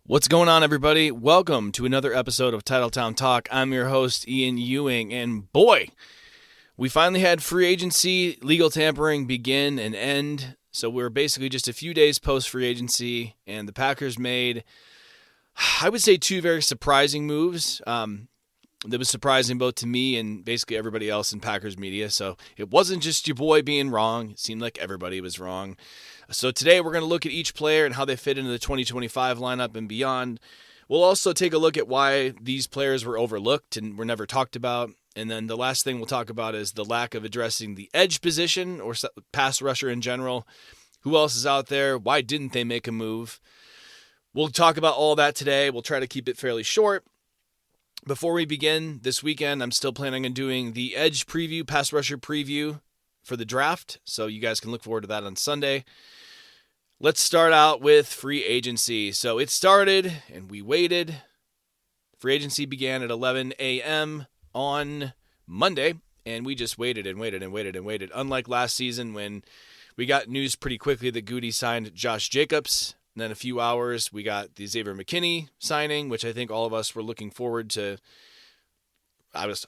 What's going on, everybody? Welcome to another episode of Titletown Talk. I'm your host, Ian Ewing, and boy, we finally had free agency, legal tampering begin and end. So we're basically just a few days post free agency, and the Packers made, I would say, two very surprising moves. That was surprising both to me and basically everybody else in Packers media. So it wasn't just your boy being wrong. It seemed like everybody was wrong. So today we're going to look at each player and how they fit into the 2025 lineup and beyond. We'll also take a look at why these players were overlooked and were never talked about. And then the last thing we'll talk about is the lack of addressing the edge position or pass rusher in general. Who else is out there? Why didn't they make a move? We'll talk about all that today. We'll try to keep it fairly short. Before we begin this weekend, I'm still planning on doing the edge preview, pass rusher preview for the draft. So you guys can look forward to that on Sunday. Let's start out with free agency. So it started and we waited. Free agency began at 11 a.m. on Monday, and we just waited and waited and waited and waited. Unlike last season when we got news pretty quickly that Goody signed Josh Jacobs. And then a few hours, we got the Xavier McKinney signing, which I think all of us were looking forward to. I was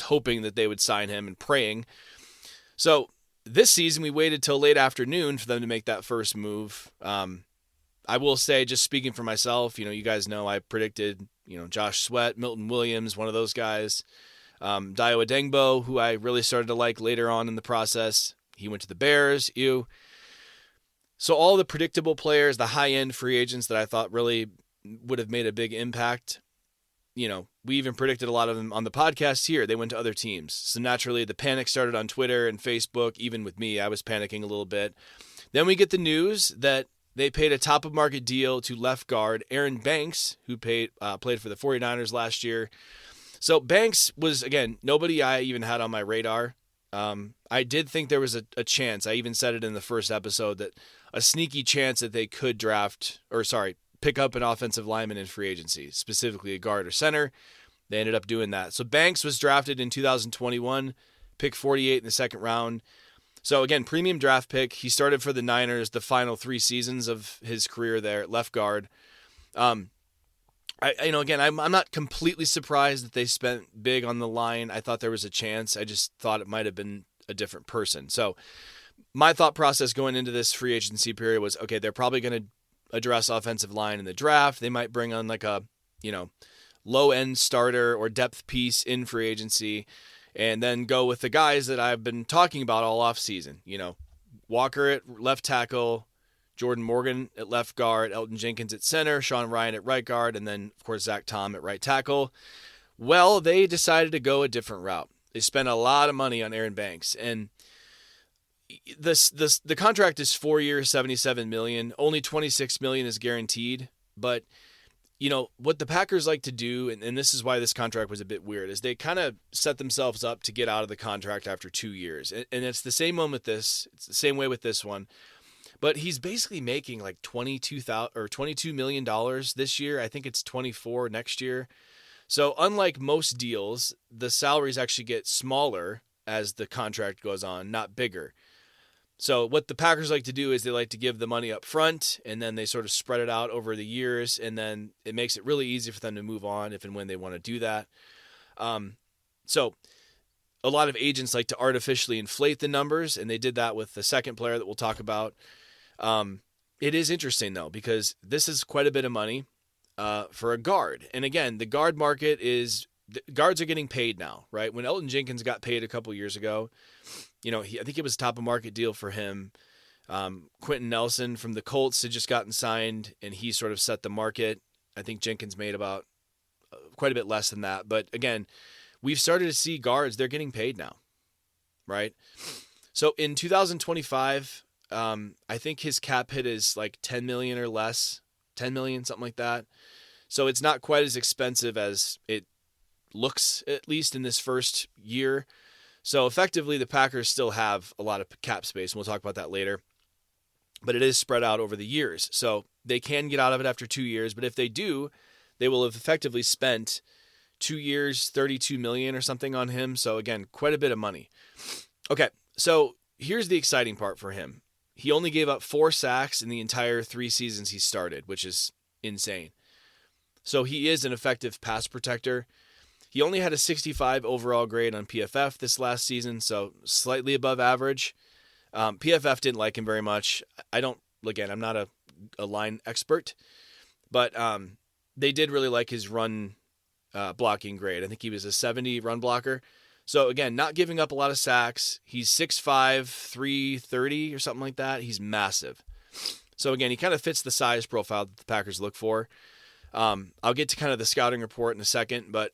hoping that they would sign him and praying. So this season, we waited till late afternoon for them to make that first move. I will say, just speaking for myself, you guys know I predicted, Josh Sweat, Milton Williams, one of those guys. Dio Adengbo, who I really started to like later on in the process. He went to the Bears. So all the predictable players, the high-end free agents that I thought really would have made a big impact, we even predicted a lot of them on the podcast here. They went to other teams. So naturally, the panic started on Twitter and Facebook. Even with me, I was panicking a little bit. Then we get the news that they paid a top-of-market deal to left guard Aaron Banks, who played for the 49ers last year. So Banks was, again, nobody I even had on my radar. I did think there was a chance. I even said it in the first episode that a sneaky chance that they could pick up an offensive lineman in free agency, specifically a guard or center. They ended up doing that. So Banks was drafted in 2021, pick 48 in the second round. So again, premium draft pick. He started for the Niners the final 3 seasons of his career there at left guard. I'm not completely surprised that they spent big on the line. I thought there was a chance. I just thought it might have been a different person. So my thought process going into this free agency period was, okay, they're probably going to address offensive line in the draft. They might bring on like a, low-end starter or depth piece in free agency and then go with the guys that I've been talking about all offseason. Walker at left tackle, Jordan Morgan at left guard, Elton Jenkins at center, Sean Ryan at right guard, and then, of course, Zach Tom at right tackle. Well, they decided to go a different route. They spent a lot of money on Aaron Banks, and the contract is 4 years, $77 million. Only $26 million is guaranteed. But, what the Packers like to do, and this is why this contract was a bit weird, is they kind of set themselves up to get out of the contract after 2 years. And it's the same one with this. It's the same way with this one. But he's basically making like $22 million this year. I think it's 24 next year. So unlike most deals, the salaries actually get smaller as the contract goes on, not bigger. So what the Packers like to do is they like to give the money up front, and then they sort of spread it out over the years, and then it makes it really easy for them to move on if and when they want to do that. So a lot of agents like to artificially inflate the numbers, and they did that with the second player that we'll talk about. It is interesting, though, because this is quite a bit of money for a guard. And again, the guard market guards are getting paid now, right? When Elton Jenkins got paid a couple years ago, I think it was a top-of-market deal for him. Quentin Nelson from the Colts had just gotten signed, and he sort of set the market. I think Jenkins made about quite a bit less than that. But again, we've started to see guards, they're getting paid now, right? So in 2025, I think his cap hit is like 10 million or less, 10 million, something like that. So it's not quite as expensive as it looks, at least in this first year. So effectively, the Packers still have a lot of cap space, and we'll talk about that later. But it is spread out over the years. So they can get out of it after 2 years, but if they do, they will have effectively spent 2 years, $32 million or something on him. So again, quite a bit of money. Okay, so here's the exciting part for him. He only gave up 4 sacks in the entire 3 seasons he started, which is insane. So he is an effective pass protector. He only had a 65 overall grade on PFF this last season, so slightly above average. PFF didn't like him very much. I'm not a line expert, but they did really like his run blocking grade. I think he was a 70 run blocker. So again, not giving up a lot of sacks. He's 6'5", 330 or something like that. He's massive. So again, he kind of fits the size profile that the Packers look for. I'll get to kind of the scouting report in a second, but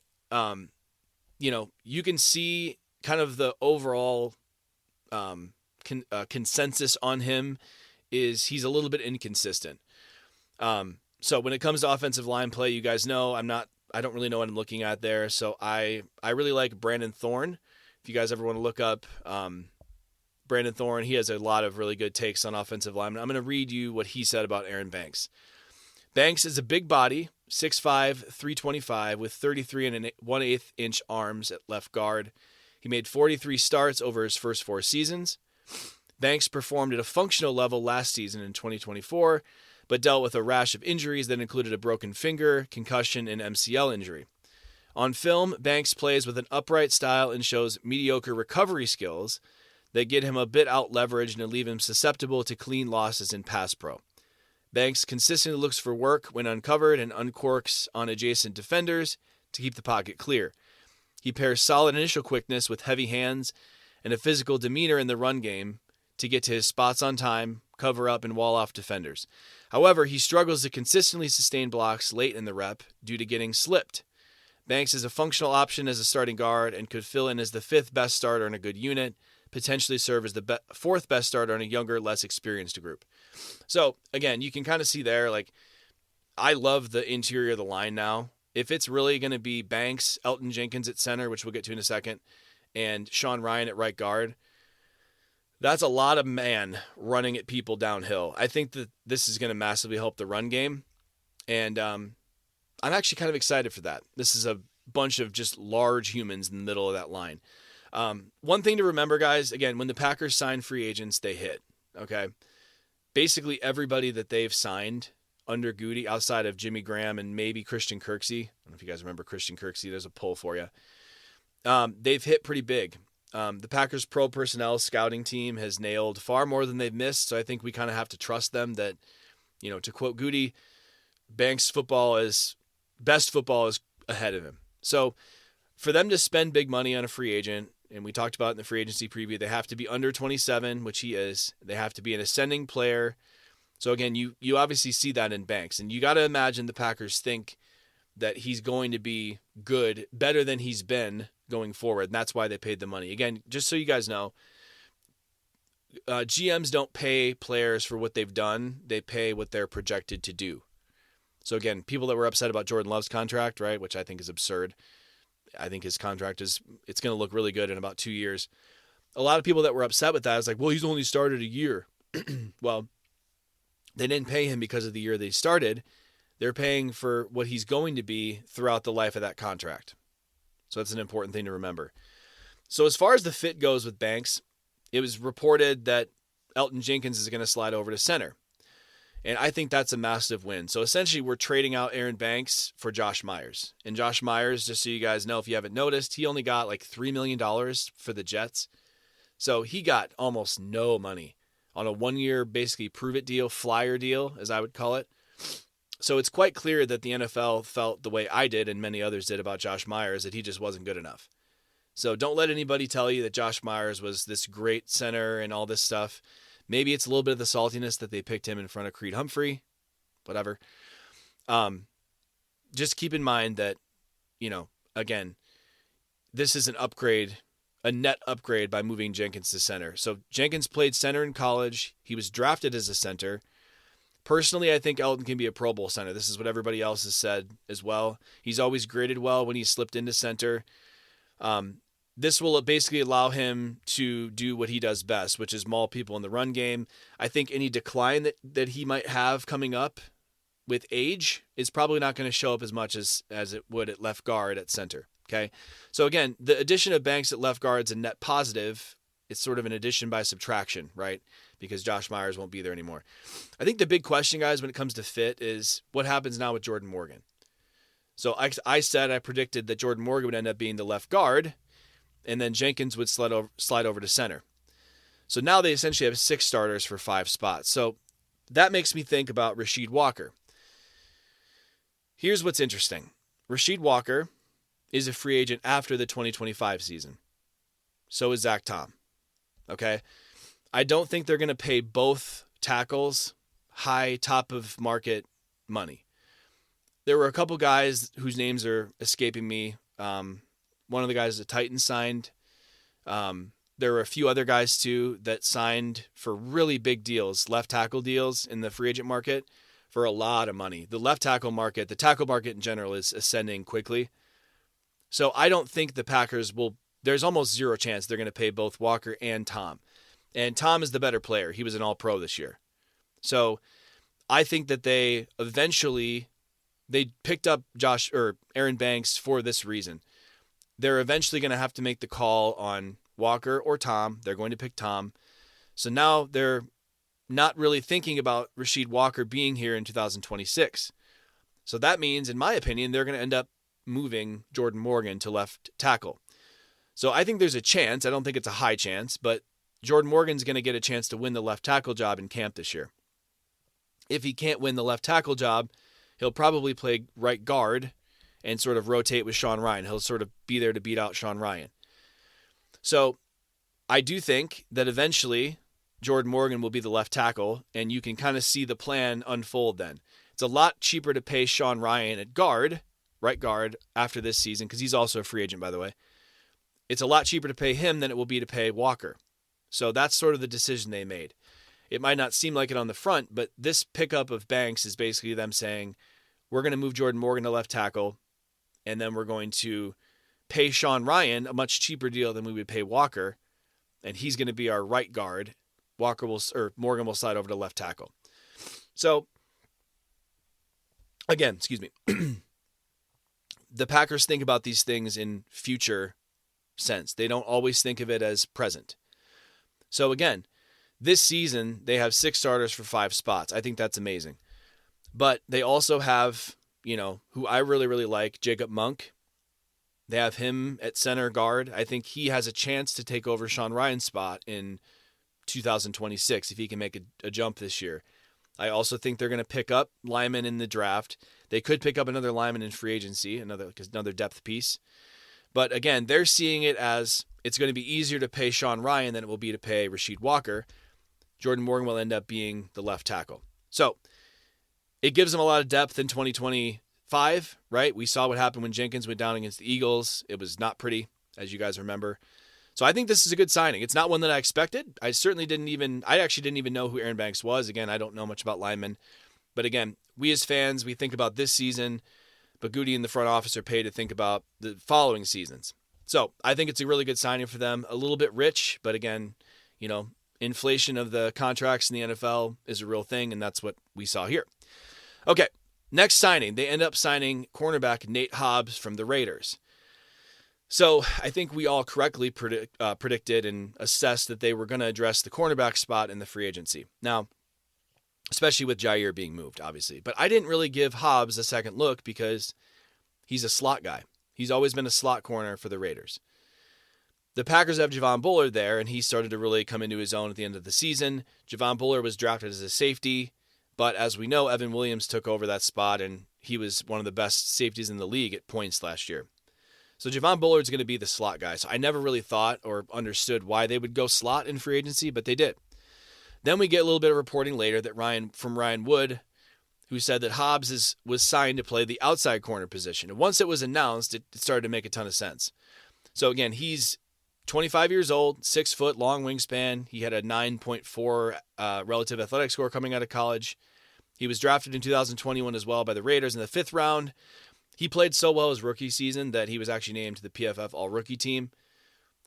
you can see kind of the overall consensus on him is he's a little bit inconsistent. So when it comes to offensive line play, you guys know I don't really know what I'm looking at there. So I really like Brandon Thorne. If you guys ever want to look up Brandon Thorne, he has a lot of really good takes on offensive linemen. I'm going to read you what he said about Aaron Banks. Banks is a big body, 6'5", 325, with 33 and 1/8 inch arms at left guard. He made 43 starts over his first 4 seasons. Banks performed at a functional level last season in 2024, but dealt with a rash of injuries that included a broken finger, concussion, and MCL injury. On film, Banks plays with an upright style and shows mediocre recovery skills that get him a bit out-leveraged and leave him susceptible to clean losses in pass pro. Banks consistently looks for work when uncovered and uncorks on adjacent defenders to keep the pocket clear. He pairs solid initial quickness with heavy hands and a physical demeanor in the run game to get to his spots on time, cover up, and wall off defenders. However, he struggles to consistently sustain blocks late in the rep due to getting slipped. Banks is a functional option as a starting guard and could fill in as the 5th best starter in a good unit, potentially serve as the 4th best starter in a younger, less experienced group. So, again, you can kind of see there, I love the interior of the line now. If it's really going to be Banks, Elton Jenkins at center, which we'll get to in a second, and Sean Ryan at right guard, that's a lot of man running at people downhill. I think that this is going to massively help the run game, and I'm actually kind of excited for that. This is a bunch of just large humans in the middle of that line. One thing to remember, guys, again, when the Packers sign free agents, they hit, okay? Basically everybody that they've signed under Goody, outside of Jimmy Graham and maybe Christian Kirksey. I don't know if you guys remember Christian Kirksey. There's a pull for you. They've hit pretty big. The Packers pro personnel scouting team has nailed far more than they've missed, so I think we kind of have to trust them that, to quote Goody, Banks' best football is ahead of him. So for them to spend big money on a free agent, and we talked about in the free agency preview, they have to be under 27, which he is. They have to be an ascending player. So again, you obviously see that in Banks, and you got to imagine the Packers think that he's going to be good, better than he's been going forward, and that's why they paid the money. Again, just so you guys know, GMs don't pay players for what they've done. They pay what they're projected to do. So again, people that were upset about Jordan Love's contract, right, which I think is absurd. I think his contract it's going to look really good in about 2 years. A lot of people that were upset with that is like, well, he's only started a year. Well, they didn't pay him because of the year they started. They're paying for what he's going to be throughout the life of that contract. So that's an important thing to remember. So as far as the fit goes with Banks, it was reported that Elton Jenkins is going to slide over to center. And I think that's a massive win. So essentially we're trading out Aaron Banks for Josh Myers. And Josh Myers, just so you guys know, if you haven't noticed, he only got like $3 million for the Jets. So he got almost no money on a 1-year, basically prove-it deal, flyer deal, as I would call it. So it's quite clear that the NFL felt the way I did and many others did about Josh Myers, that he just wasn't good enough. So don't let anybody tell you that Josh Myers was this great center and all this stuff. Maybe it's a little bit of the saltiness that they picked him in front of Creed Humphrey, whatever. Just keep in mind that, again, this is an upgrade, a net upgrade by moving Jenkins to center. So Jenkins played center in college. He was drafted as a center. Personally, I think Elton can be a Pro Bowl center. This is what everybody else has said as well. He's always graded well when he slipped into center. This will basically allow him to do what he does best, which is maul people in the run game. I think any decline that he might have coming up with age is probably not going to show up as much as it would at left guard at center. Okay. So again, the addition of Banks at left guard is a net positive it's sort of an addition by subtraction, right? Because Josh Myers won't be there anymore. I think the big question, guys, when it comes to fit is what happens now with Jordan Morgan. So I predicted that Jordan Morgan would end up being the left guard, and then Jenkins would slide over to center. So now they essentially have 6 starters for 5 spots. So that makes me think about Rasheed Walker. Here's what's interesting. Rasheed Walker is a free agent after the 2025 season. So is Zach Tom. Okay? I don't think they're going to pay both tackles high top of market money. There were a couple guys whose names are escaping me. One of the guys the Titans signed. There were a few other guys too that signed for really big deals, left tackle deals in the free agent market for a lot of money. The left tackle market, the tackle market in general is ascending quickly. So I don't think the Packers there's almost zero chance they're going to pay both Walker and Tom. And Tom is the better player. He was an All-Pro this year. So I think that they picked up Aaron Banks for this reason. They're eventually going to have to make the call on Walker or Tom. They're going to pick Tom. So now they're not really thinking about Rasheed Walker being here in 2026. So that means, in my opinion, they're going to end up moving Jordan Morgan to left tackle. So I think there's a chance. I don't think it's a high chance, but Jordan Morgan's going to get a chance to win the left tackle job in camp this year. If he can't win the left tackle job, he'll probably play right guard and sort of rotate with Sean Rhyan. He'll sort of be there to beat out Sean Rhyan. So I do think that eventually Jordan Morgan will be the left tackle, and you can kind of see the plan unfold then. It's a lot cheaper to pay Sean Rhyan at guard, right guard, after this season, because he's also a free agent, by the way. It's a lot cheaper to pay him than it will be to pay Walker. So that's sort of the decision they made. It might not seem like it on the front, but this pickup of Banks is basically them saying, we're going to move Jordan Morgan to left tackle, and then we're going to pay Sean Rhyan a much cheaper deal than we would pay Walker, and he's going to be our right guard. Morgan will slide over to left tackle. So, again, excuse me. The Packers think about these things in future sense. They don't always think of it as present. So again, this season, they have 6 starters for 5 spots. I think that's amazing. But they also have, who I really, really like, Jacob Monk. They have him at center guard. I think he has a chance to take over Sean Ryan's spot in 2026 if he can make a jump this year. I also think they're going to pick up linemen in the draft. They could pick up another lineman in free agency, another depth piece. But again, they're seeing it as it's going to be easier to pay Sean Rhyan than it will be to pay Rasheed Walker. Jordan Morgan will end up being the left tackle. So it gives them a lot of depth in 2025, right? We saw what happened when Jenkins went down against the Eagles. It was not pretty, as you guys remember. So I think this is a good signing. It's not one that I expected. I actually didn't even know who Aaron Banks was. Again, I don't know much about linemen. But again, we as fans, we think about this season, but Goody and the front office are paid to think about the following seasons. So I think it's a really good signing for them. A little bit rich, but again, inflation of the contracts in the NFL is a real thing, and that's what we saw here. Okay, next signing. They end up signing cornerback Nate Hobbs from the Raiders. So I think we all correctly predicted and assessed that they were going to address the cornerback spot in the free agency. Now, especially with Jair being moved, obviously. But I didn't really give Hobbs a second look because he's a slot guy. He's always been a slot corner for the Raiders. The Packers have Javon Bullard there, and he started to really come into his own at the end of the season. Javon Bullard was drafted as a safety, but as we know, Evan Williams took over that spot, and he was one of the best safeties in the league at points last year. So Javon Bullard's going to be the slot guy. So I never really thought or understood why they would go slot in free agency, but they did. Then we get a little bit of reporting later that Ryan Wood, who said that Hobbs was signed to play the outside corner position. And once it was announced, it started to make a ton of sense. So again, he's 25 years old, 6 foot, long wingspan. He had a 9.4 relative athletic score coming out of college. He was drafted in 2021 as well by the Raiders in the 5th round. He played so well his rookie season that he was actually named to the PFF All-Rookie team.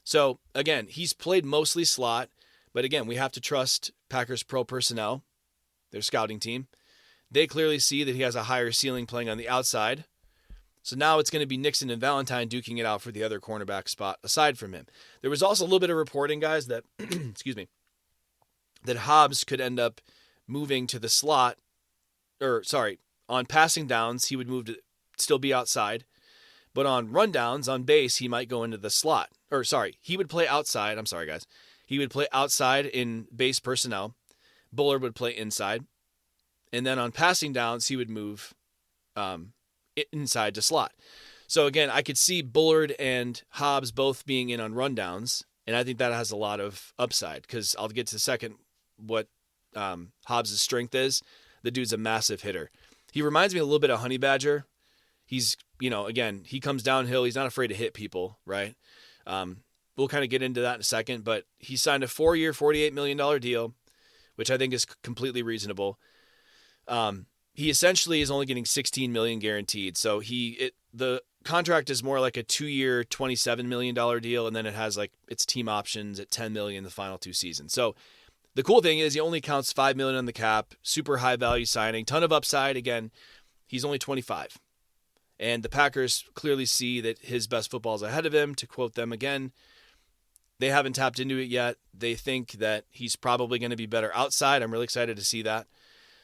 So again, he's played mostly slot, but again, we have to trust Packers Pro personnel, their scouting team. They clearly see that he has a higher ceiling playing on the outside. So now it's going to be Nixon and Valentine duking it out for the other cornerback spot aside from him. There was also a little bit of reporting, guys, that excuse me, that Hobbs could end up moving to the slot, on passing downs, he would move to still be outside. But on rundowns, on base, he might go into the slot. He would play outside. I'm sorry, guys. He would play outside in base personnel. Bullard would play inside. And then on passing downs, he would move inside to slot. So again, I could see Bullard and Hobbs both being in on rundowns. And I think that has a lot of upside because I'll get to the second what Hobbs' strength is. The dude's a massive hitter. He reminds me a little bit of Honey Badger. He's, again, he comes downhill. He's not afraid to hit people, right? We'll kind of get into that in a second, but he signed a 4-year, $48 million deal, which I think is completely reasonable. He essentially is only getting $16 million guaranteed. So the contract is more like a 2-year, $27 million deal, and then it has its team options at $10 million the final 2 seasons. So the cool thing is he only counts $5 million on the cap, super high value signing, ton of upside. Again, he's only 25. And the Packers clearly see that his best football is ahead of him. To quote them again, they haven't tapped into it yet. They think that he's probably going to be better outside. I'm really excited to see that.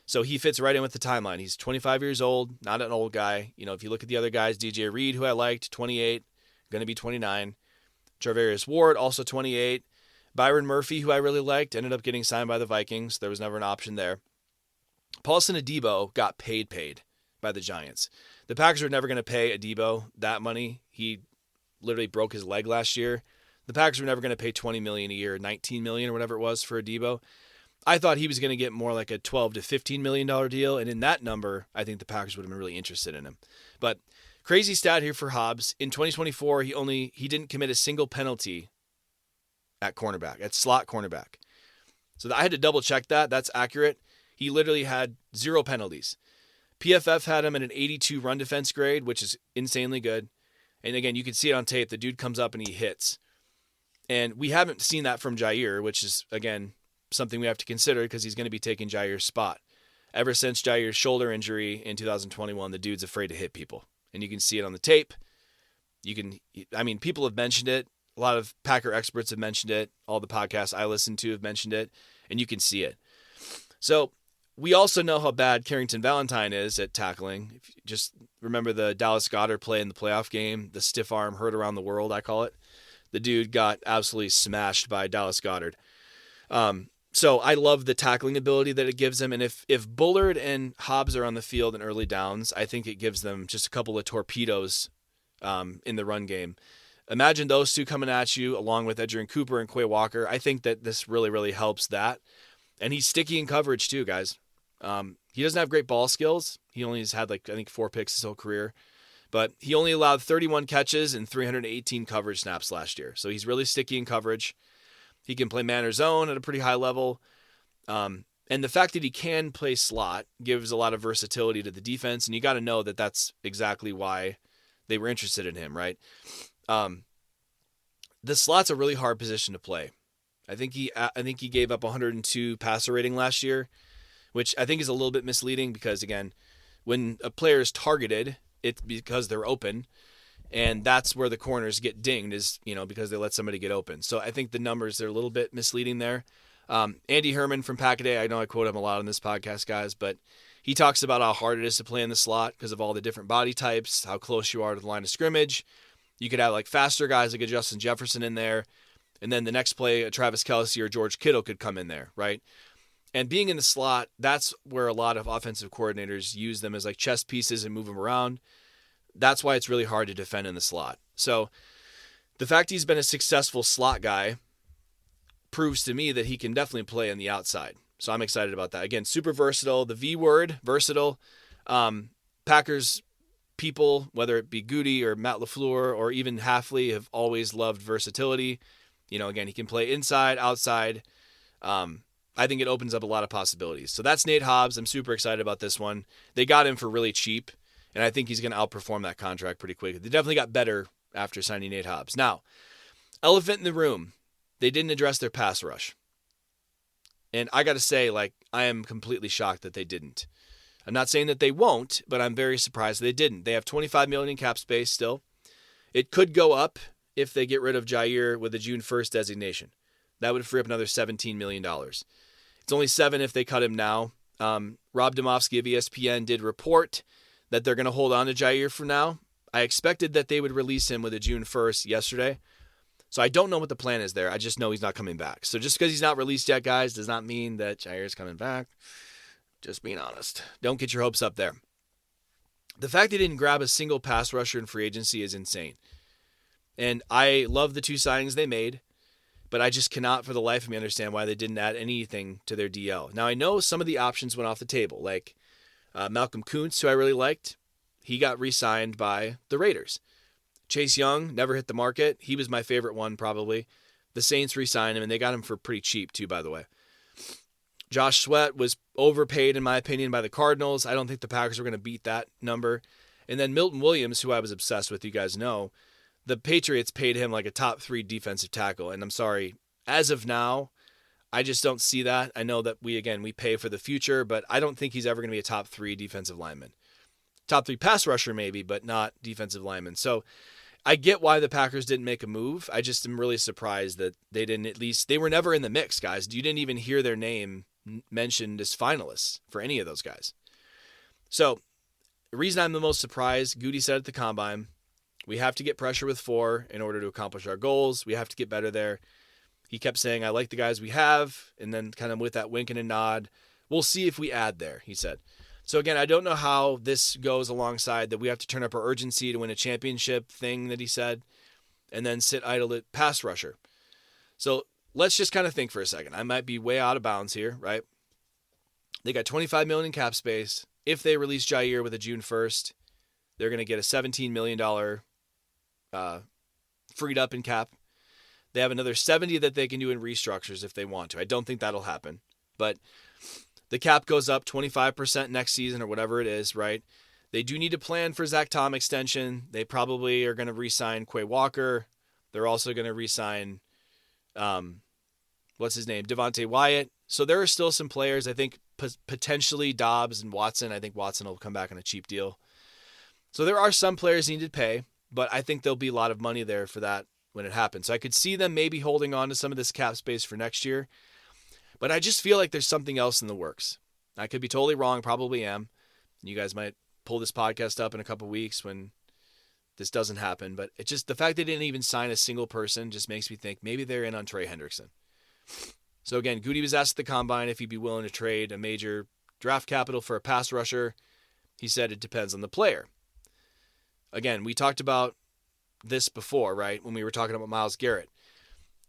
So he fits right in with the timeline. He's 25 years old, not an old guy. If you look at the other guys, DJ Reed, who I liked, 28, going to be 29. Charvarius Ward, also 28. Byron Murphy, who I really liked, ended up getting signed by the Vikings. There was never an option there. Paulson Adebo got paid by the Giants. The Packers were never going to pay Adebo that money. He literally broke his leg last year. The Packers were never going to pay $20 million a year, $19 million or whatever it was for Adebo. I thought he was going to get more like a $12 to $15 million deal, and in that number, I think the Packers would have been really interested in him. But crazy stat here for Hobbs. In 2024, he didn't commit a single penalty at slot cornerback. So I had to double check that. That's accurate. He literally had 0 penalties. PFF had him at an 82 run defense grade, which is insanely good. And again, you can see it on tape. The dude comes up and he hits. And we haven't seen that from Jair, which is, again, something we have to consider because he's going to be taking Jair's spot. Ever since Jair's shoulder injury in 2021, the dude's afraid to hit people. And you can see it on the tape. People have mentioned it. A lot of Packer experts have mentioned it. All the podcasts I listen to have mentioned it. And you can see it. So we also know how bad Carrington Valentine is at tackling. If you just remember the Dallas Goedert play in the playoff game, the stiff arm hurt around the world, I call it. The dude got absolutely smashed by Dallas Goedert. So I love the tackling ability that it gives him. And if Bullard and Hobbs are on the field in early downs, I think it gives them just a couple of torpedoes in the run game. Imagine those two coming at you along with Edgerrin Cooper and Quay Walker. I think that this really, really helps that. And he's sticky in coverage too, guys. He doesn't have great ball skills. He only has had 4 picks his whole career. But he only allowed 31 catches and 318 coverage snaps last year. So he's really sticky in coverage. He can play man or zone at a pretty high level. And the fact that he can play slot gives a lot of versatility to the defense. And you got to know that that's exactly why they were interested in him, right? The slot's a really hard position to play. I think he gave up 102 passer rating last year, which I think is a little bit misleading because, again, when a player is targeted, it's because they're open. And that's where the corners get dinged is, because they let somebody get open. So I think the numbers are a little bit misleading there. Andy Herman from Pack-A-Day, I know I quote him a lot on this podcast, guys, but he talks about how hard it is to play in the slot because of all the different body types, how close you are to the line of scrimmage. You could have faster guys like a Justin Jefferson in there. And then the next play, a Travis Kelce or George Kittle could come in there, right? And being in the slot, that's where a lot of offensive coordinators use them as chess pieces and move them around. That's why it's really hard to defend in the slot. So the fact he's been a successful slot guy proves to me that he can definitely play on the outside. So I'm excited about that. Again, super versatile. The V word, versatile. Packers people, whether it be Goody or Matt LaFleur or even Hafley, have always loved versatility. Again, he can play inside, outside. I think it opens up a lot of possibilities. So that's Nate Hobbs. I'm super excited about this one. They got him for really cheap. And I think he's going to outperform that contract pretty quickly. They definitely got better after signing Nate Hobbs. Now, elephant in the room, they didn't address their pass rush. And I got to say, I am completely shocked that they didn't. I'm not saying that they won't, but I'm very surprised they didn't. They have $25 million in cap space still. It could go up if they get rid of Jair with a June 1st designation. That would free up another $17 million. It's only $7 million if they cut him now. Rob Domofsky of ESPN did report that they're going to hold on to Jair for now. I expected that they would release him with a June 1st yesterday. So I don't know what the plan is there. I just know he's not coming back. So just because he's not released yet, guys, does not mean that Jair's coming back. Just being honest. Don't get your hopes up there. The fact they didn't grab a single pass rusher in free agency is insane. And I love the two signings they made, but I just cannot for the life of me understand why they didn't add anything to their DL. Now, I know some of the options went off the table, like Malcolm Kuntz, who I really liked. He got re-signed by the Raiders. Chase Young never hit the market. He was my favorite one, probably. The Saints re-signed him, and they got him for pretty cheap, too, by the way. Josh Sweat was overpaid, in my opinion, by the Cardinals. I don't think the Packers were going to beat that number. And then Milton Williams, who I was obsessed with, you guys know, the Patriots paid him like a top 3 defensive tackle. And I'm sorry, as of now, I just don't see that. I know that we pay for the future, but I don't think he's ever going to be a top 3 defensive lineman. Top 3 pass rusher maybe, but not defensive lineman. So I get why the Packers didn't make a move. I just am really surprised that they didn't they were never in the mix, guys. You didn't even hear their name mentioned as finalists for any of those guys. So the reason I'm the most surprised, Goody said at the Combine, we have to get pressure with 4 in order to accomplish our goals. We have to get better there. He kept saying, I like the guys we have, and then kind of with that wink and a nod, we'll see if we add there, he said. So again, I don't know how this goes alongside that we have to turn up our urgency to win a championship thing that he said, and then sit idle at pass rusher. So let's just kind of think for a second. I might be way out of bounds here, right? They got $25 million in cap space. If they release Jair with a June 1st, they're going to get a $17 million freed up in cap. They have another 70 that they can do in restructures if they want to. I don't think that'll happen, but the cap goes up 25% next season or whatever it is, right? They do need to plan for Zach Tom extension. They probably are going to re-sign Quay Walker. They're also going to re-sign, what's his name, Devontae Wyatt. So there are still some players, I think, potentially Dobbs and Watson. I think Watson will come back on a cheap deal. So there are some players needed to pay, but I think there'll be a lot of money there for that when it happens. So I could see them maybe holding on to some of this cap space for next year. But I just feel like there's something else in the works. I could be totally wrong, probably am. You guys might pull this podcast up in a couple of weeks when this doesn't happen. But it's just the fact they didn't even sign a single person just makes me think maybe they're in on Trey Hendrickson. So again, Goody was asked at the Combine if he'd be willing to trade a major draft capital for a pass rusher. He said it depends on the player. Again, we talked about this before, right? When we were talking about Myles Garrett.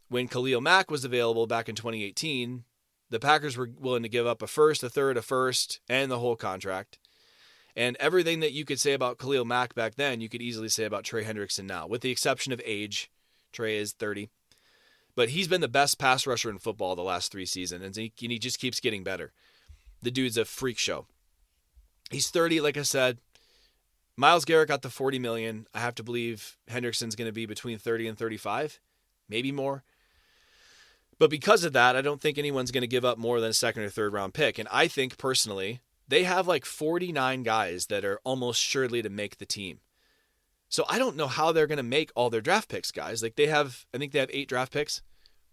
When Khalil Mack was available back in 2018, the Packers were willing to give up a first, a third, a first, and the whole contract. And everything that you could say about Khalil Mack back then, you could easily say about Trey Hendrickson now, with the exception of age. Trey is 30. But he's been the best pass rusher in football the last 3 seasons, and he just keeps getting better. The dude's a freak show. He's 30, like I said. Myles Garrett got the $40 million. I have to believe Hendrickson's going to be between 30 and 35, maybe more. But because of that, I don't think anyone's going to give up more than a second or third round pick. And I think personally, they have like 49 guys that are almost surely to make the team. So I don't know how they're going to make all their draft picks, guys. Like I think they have 8 draft picks.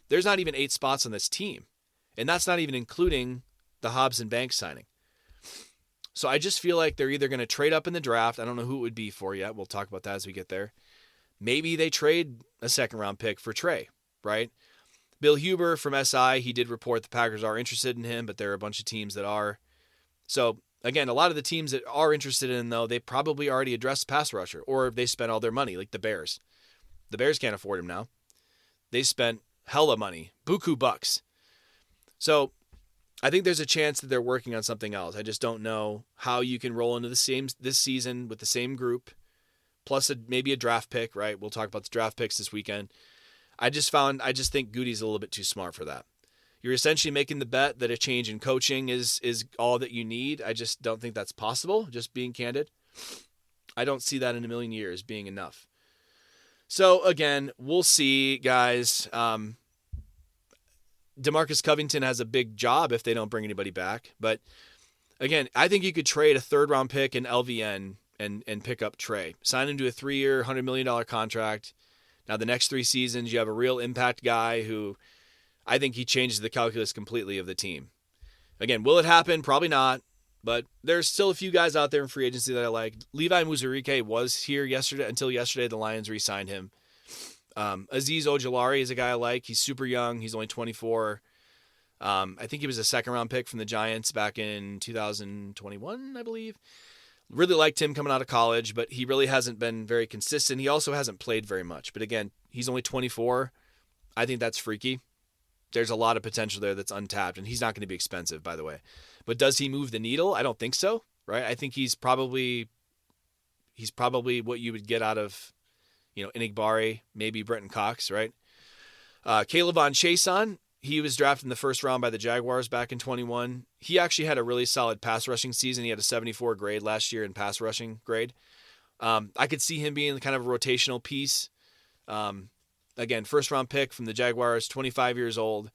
There's not even 8 spots on this team. And that's not even including the Hobbs and Banks signing. So I just feel like they're either going to trade up in the draft. I don't know who it would be for yet. We'll talk about that as we get there. Maybe they trade a second round pick for Trey, right? Bill Huber from SI, he did report the Packers are interested in him, but there are a bunch of teams that are. So again, a lot of the teams that are interested in him, though, they probably already addressed pass rusher, or they spent all their money, like the Bears. The Bears can't afford him now. They spent hella money, buku bucks. So I think there's a chance that they're working on something else. I just don't know how you can roll into this season with the same group, plus maybe a draft pick, right? We'll talk about the draft picks this weekend. I just think Goody's a little bit too smart for that. You're essentially making the bet that a change in coaching is all that you need. I just don't think that's possible, just being candid. I don't see that in a million years being enough. So again, we'll see, guys. DeMarcus Covington has a big job if they don't bring anybody back. But Again, I think you could trade a third-round pick in LVN and pick up Trey. Sign him to a 3-year, $100 million contract. Now, the next 3 seasons, you have a real impact guy who I think he changes the calculus completely of the team. Again, will it happen? Probably not. But there's still a few guys out there in free agency that I like. Levi Muzurike was here yesterday. Until yesterday, the Lions re-signed him. Azeez Ojulari is a guy I like. He's super young. He's only 24. I think he was a second-round pick from the Giants back in 2021, I believe. Really liked him coming out of college, but he really hasn't been very consistent. He also hasn't played very much. But again, he's only 24. I think that's freaky. There's a lot of potential there that's untapped, and he's not going to be expensive, by the way. But does he move the needle? I don't think so, right? I think he's probably what you would get out of, Inigbari, maybe Brenton Cox, right? Caleb Von Chason, he was drafted in the first round by the Jaguars back in 21. He actually had a really solid pass rushing season. He had a 74 grade last year in pass rushing grade. I could see him being kind of a rotational piece. Again, first round pick from the Jaguars, 25 years old.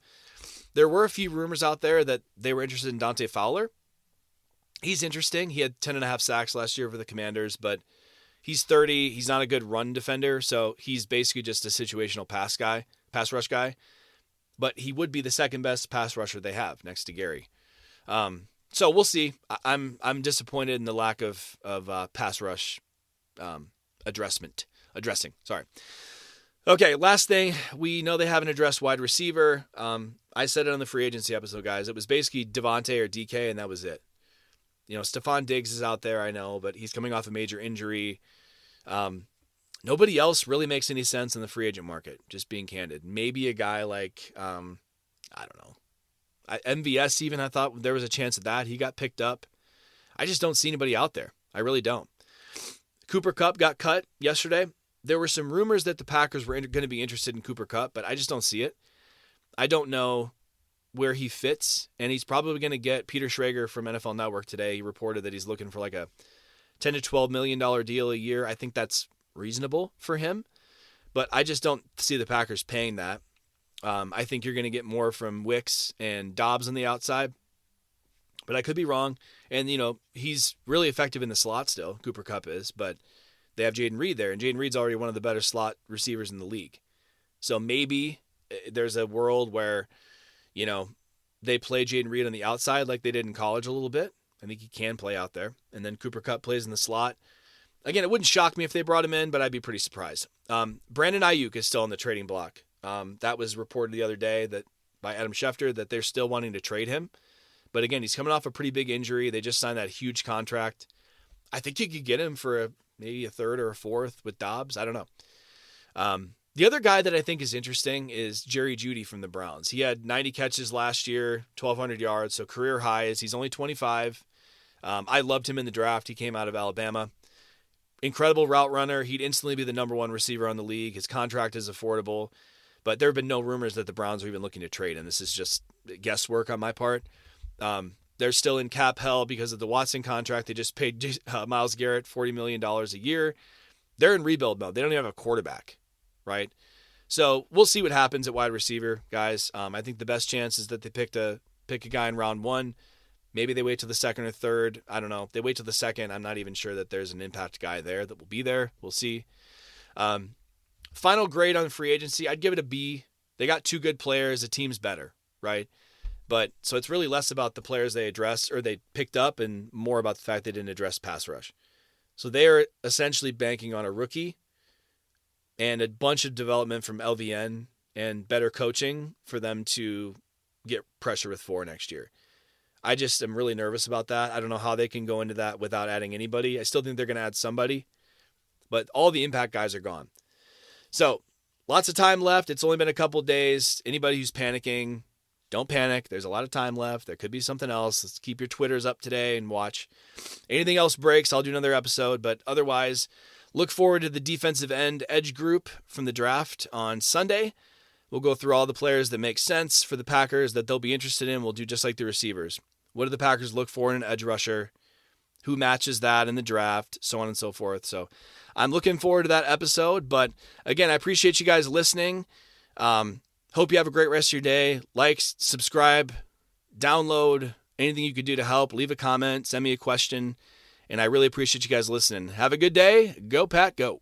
There were a few rumors out there that they were interested in Dante Fowler. He's interesting. He had 10.5 sacks last year for the Commanders, but he's 30. He's not a good run defender, so he's basically just a situational pass rush guy. But he would be the second best pass rusher they have next to Gary. So we'll see. I'm disappointed in the lack of pass rush addressing. Sorry. Okay, last thing. We know they haven't addressed wide receiver. I said it on the free agency episode, guys. It was basically Devontae or DK, and that was it. Stephon Diggs is out there, I know, but he's coming off a major injury. Nobody else really makes any sense in the free agent market, just being candid. Maybe a guy like, I don't know. MVS even, I thought there was a chance of that. He got picked up. I just don't see anybody out there. I really don't. Cooper Kupp got cut yesterday. There were some rumors that the Packers were going to be interested in Cooper Kupp, but I just don't see it. I don't know where he fits, and he's probably going to get Peter Schrager from NFL Network today. He reported that he's looking for like a $10 to $12 million deal a year. I think that's reasonable for him, but I just don't see the Packers paying that. I think you're going to get more from Wicks and Dobbs on the outside, but I could be wrong. And, he's really effective in the slot still, Cooper Kupp is, but they have Jaden Reed there, and Jaden Reed's already one of the better slot receivers in the league. So maybe there's a world where, they play Jaden Reed on the outside like they did in college a little bit. I think he can play out there. And then Cooper Kupp plays in the slot. Again, it wouldn't shock me if they brought him in, but I'd be pretty surprised. Brandon Ayuk is still on the trading block. That was reported the other day that by Adam Schefter that they're still wanting to trade him. But again, he's coming off a pretty big injury. They just signed that huge contract. I think you could get him for maybe a third or a fourth with Dobbs. I don't know. The other guy that I think is interesting is Jerry Jeudy from the Browns. He had 90 catches last year, 1,200 yards, so career highs. He's only 25. I loved him in the draft. He came out of Alabama. Incredible route runner. He'd instantly be the number one receiver on the league. His contract is affordable. But there have been no rumors that the Browns are even looking to trade him. This is just guesswork on my part. They're still in cap hell because of the Watson contract. They just paid Myles Garrett $40 million a year. They're in rebuild mode. They don't even have a quarterback, right? So we'll see what happens at wide receiver, guys. I think the best chance is that they pick a guy in round 1. Maybe they wait till the second or third. I don't know. If they wait till the second, I'm not even sure that there's an impact guy there that will be there. We'll see. Final grade on free agency, I'd give it a B. They got 2 good players. The team's better, right? But so it's really less about the players they addressed or they picked up and more about the fact they didn't address pass rush. So they are essentially banking on a rookie and a bunch of development from LVN and better coaching for them to get pressure with 4 next year. I just am really nervous about that. I don't know how they can go into that without adding anybody. I still think they're going to add somebody, but all the impact guys are gone. So lots of time left. It's only been a couple days. Anybody who's panicking, don't panic. There's a lot of time left. There could be something else. Let's keep your Twitters up today and watch. Anything else breaks, I'll do another episode. But otherwise, look forward to the defensive end edge group from the draft on Sunday. We'll go through all the players that make sense for the Packers that they'll be interested in. We'll do just like the receivers. What do the Packers look for in an edge rusher? Who matches that in the draft? So on and so forth. So I'm looking forward to that episode. But again, I appreciate you guys listening. Hope you have a great rest of your day. Like, subscribe, download anything you could do to help, leave a comment, send me a question, and I really appreciate you guys listening. Have a good day. Go Pack, go.